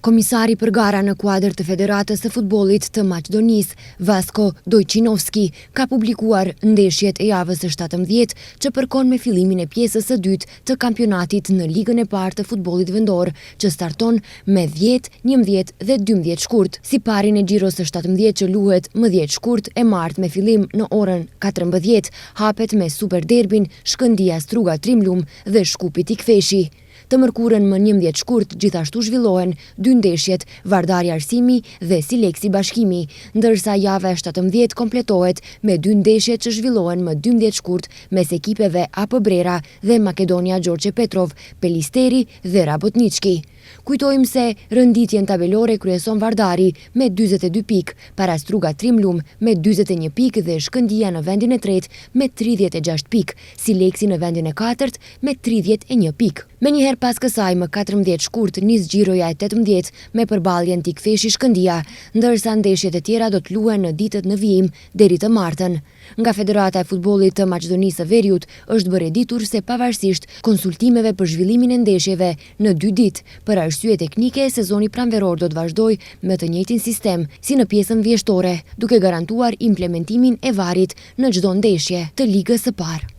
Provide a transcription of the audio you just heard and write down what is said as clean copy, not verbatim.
Komisari për gara në kuadër të Federatës së Futbollit të Maqedonisë, Vasko Dojqinovski, ka publikuar ndeshjet e javës së 17 që përkon me fillimin e pjesës së dytë të kampionatit në Ligën e Parë të Futbollit Vendor, që starton me 10, 11 dhe 12 shkurt. Si parin e Gjiros së 17 që luhet më 10 shkurt e martë me fillim në orën 14, hapet me Super Derbin Shkëndia Struga Trimlum dhe Shkupi Tikveshi. Të mërkurën më 11 shkurt gjithashtu zhvillohen 2 ndeshjet, Vardari Arsimi dhe Sileksi Bashkimi, ndërsa java e 17 kompletohet me 2 ndeshjet që zhvillohen më 12 shkurt mes ekipeve AP Brera dhe Makedonia Gjorgje Petrov, Pelisteri dhe Rabotnički. Kujtojmë se rënditjen tabelore kryeson Vardari me 42 pik, para Struga Trimlum me 41 pik dhe Shkëndia në vendin e tretë me 36 pik, Sileksi në vendin e katërt me 31 pik. Menjëherë pas kësaj më 14 shkurt nis Gjiroja e 18 me përballjen Tikveshi Shkëndia, ndërsa ndeshjet e tjera do të luhen në ditët në vijim deri të martën. Nga Federata e Futbollit të Maqedonisë së Veriut është bërë ditur se pavarësisht konsultimeve për zhvillimin e ndeshjeve në 2 ditë, për arsye teknike, sezoni pranveror do të vazhdojë me të njëjtin sistem si në pjesën vjeshtore, duke garantuar implementimin e varit në çdo ndeshje të ligës së parë.